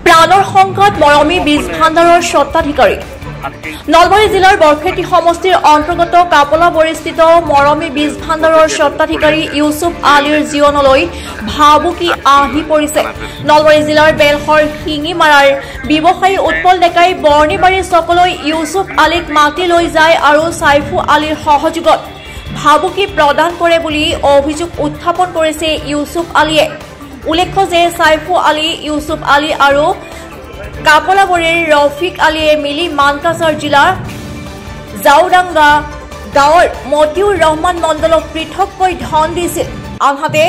প্ৰাণৰ সংকট মৰমী বীজ ভাণ্ডাৰৰ স্বত্বাধিকাৰী নলবাৰী জিলাৰ বৰখেতি সমষ্টিৰ অন্তৰ্গত কাপলাবৰীস্থিত মৰমী বীজ ভাণ্ডাৰৰ স্বত্বাধিকাৰী ইউসুফ আলীৰ জীৱনলৈ ভাবুকি আহি পৰিছে। নলবাৰী জিলাৰ বেলহৰ শিঙিমাৰাৰ ব্যৱসায়ী উৎপল ডেকাই বৰ্ণিবাৰী চকলৈ ইউসুফ আলীক মাতি লৈ যায় আৰু সাইফু আলীৰ সহযোগত ভাবুকি প্ৰদান কৰে বুলি অভিযোগ উত্থাপন কৰিছে ইউসুফ আলীয়ে। উল্লেখ্য যে সাইফু আলী, ইউসুফ আলী আৰু কাপলাবৰীৰ ৰফিক আলীয়ে মিলি মানকাছাৰ জিলাৰ জাউডাঙ্গা গাঁৱৰ মতিউৰ ৰহমান মণ্ডলক পৃথককৈ ধন দিছিল। আনহাতে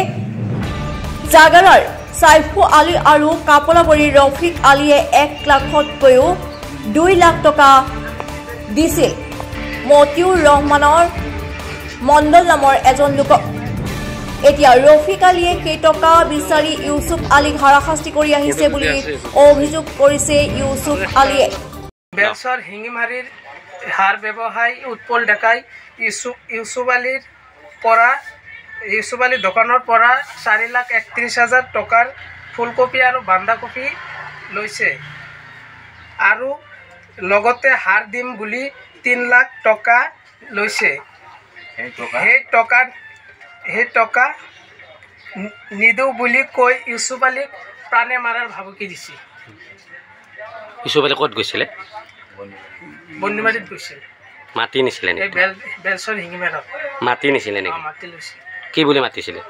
জাগাৰাৰ সাইফু আলী আৰু কাপলাবৰীৰ ৰফিক আলীয়ে 1 লাখতকৈও 2 লাখ টকা দিছিল মতিউৰ ৰহমানৰ মণ্ডল নামৰ এজন লোকক। এতিয়া ৰফিক আলীয়ে সেই টকা বিচাৰি ইউসুফ আলীক হাৰাশাস্তি কৰি আহিছে বুলি অভিযোগ কৰিছে ইউসুফ আলীয়ে। বেলসৰ হিঙিমাৰিৰ হাৰ ব্যবসায়ী উৎপল ডেকাই ইউসুফ আলীৰ দোকানৰ পৰা 4,31,000 টকাৰ ফুলকপি আৰু বান্ধাকপি লৈছে আৰু লগতে হার দিম বুলি 3 লাখ টকা লৈছে। সেই টকা নিদিওঁ বুলি কৈ ইউসুফ আলীক প্ৰাণে মাৰাৰ ভাবুকি দিছে। ইউসুফ আলী ক'ত গৈছিলে? বন্দিমাৰীত গৈছিল। মাতি নিছিলে নেকি? বেলসৰ হিঙিমাৰত মাতি নিছিলে নেকি? মাতি লৈছে। কি বুলি মাতিছিলে?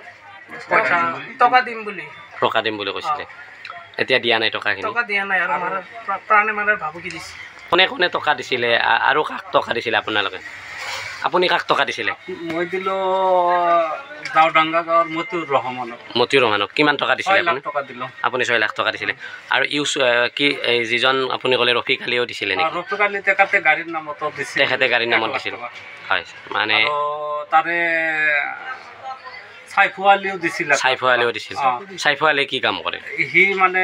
টকা দিম বুলি। টকা দিম বুলি কৈছিলে। এতিয়া দিয়া নাই টকাখিনি? টকা দিয়া নাই আৰু প্ৰাণে মাৰাৰ ভাবুকি দিছে। কোনে কোনে টকা দিছিলে আৰু কাক টকা দিছিলে আপোনালোকে? আপুনি কাক টকা দিছিলে? মই দিলো জাউডাঙ্গা গাঁৱৰ মতিউৰ ৰহমানক। কিমান টকা দিছিলে আপুনি? 6 লাখ টকা দিলো। আপুনি 6 লাখ টকা দিছিলে। আৰু কি যিজন আপুনি ক'লে ৰফিক আলীও দিছিলে নেকি? ৰফিক আলী তেখেতে গাড়ীৰ নামত দিছিল। তেখেতে গাড়ীৰ নামত দিছিল, হয়। মানে তাৰে সাইফু আলীও দিছিল। সাইফু আলী কি কাম কৰে? সি মানে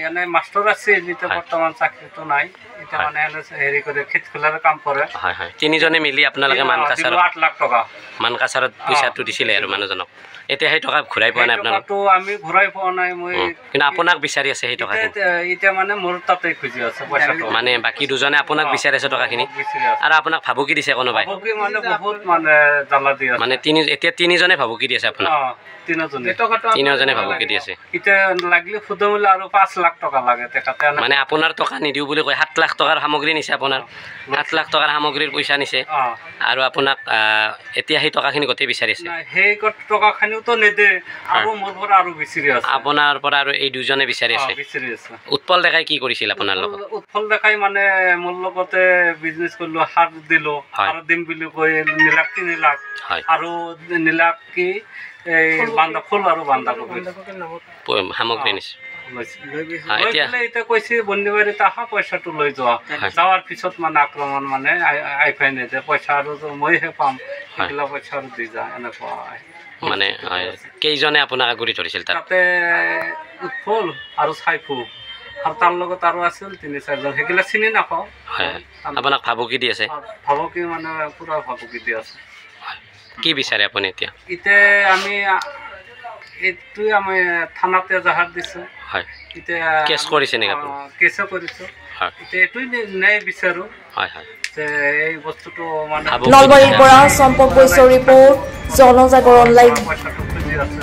এনে মাষ্টৰ আছিল, এতিয়া বৰ্তমান চাকৰিটো নাই। এতিয়া মানে হেৰি কৰে, খেত খোলাৰ কাম কৰে। হয় হয়। তিনিজনে মিলি আপোনালোকে মানকাছাৰত 8 লাখ টকা মানকাছাৰত পইচাটো দিছিলে আৰু মানুহজনক। এতিয়া সেই টকা ঘূৰাই পোৱা নাই আপোনালোকে? আমি ঘূৰাই পোৱা নাই। মই কিন্তু আপোনাক বিচাৰি আছে সেই টকাখিনি? এতিয়া মানে মোৰ তাতে খুজি আছে পইচাটো। মানে বাকী দুজনে আপোনাক বিচাৰি আছে টকাখিনি আৰু আপোনাক ভাবুকি দিছে কোনোবাই? মানে বহুত মানে জ্বালা দি আছে। মানে এতিয়া তিনিজনে ভাবুকি দি আছে আপোনাক? তিনিজনে ভাবুকি দি আছে। এতিয়া লাগিলে ফুদমূল্য আৰু 5 লাখ টকা লাগে তেখেতে। মানে আপোনাৰ টকা নিদিওঁ বুলি কয়। 7 লাখ টকাৰ সামগ্ৰী নিছে আপোনাৰ। 7 লাখ টকাৰ সামগ্ৰীৰ পইচা নিছে আৰু আপোনাক এতিয়া সেই টকাখিনি গোটেই বিচাৰি আছে? সেই টকাখিনিওতো নিদে আৰু মোৰ পৰা আৰু বিচাৰি আছে। আপোনাৰ পৰা আৰু এই দুজনে বিচাৰি আছে? উৎপল ডেকাই কি কৰিছিল আপোনাৰ লগত? উৎপল ডেকাই মানে মোৰ লগতে বিজনেছ কৰিলো, সাৰ দিলো, সাৰ দিম বুলি কৈ 2 লাখ 3 লাখ আৰু 2 লাখ কি ফুল আৰু বান্ধাকপি সামগ্ৰী নিছে। এতিয়া কৈছে বন্দিবাৰীত আহা, পইচাটো লৈ যোৱা। যাৱাৰ পিছত মানে আক্ৰমণ মানে আইফাই নিদিয়ে, পইচা আৰু মইহে পাম, সেইগিলা পইচা আৰু দি যা এনেকুৱা। মানে কেইজনে আপোনাক আগুৰি ধৰিছিল? তাতে উৎপল আৰু সাইফু আৰু তাৰ লগত আৰু আছিল 3-4জন, সেইগিলা চিনি নাপাওঁ। আপোনাক ভাবুকি দি আছে? ভাবুকি মানে পুৰা ভাবুকি দি আছে। কি বিচাৰে আপুনি এতিয়া? আমি এইটোৱে আমি থানাতে জাহাৰ দিছোঁ। এতিয়া কেছ কৰিছে নেকি আপুনি? কেছো কৰিছোঁ। এতিয়া এইটোৱে ন্যায় বিচাৰোঁ যে এই বস্তুটো মানে। নলবাৰীৰ পৰা চম্পক বৈশ্যৰ ৰিপৰ্ট, জনজাগৰণ লাইভ। পইচাটো খুজি আছে।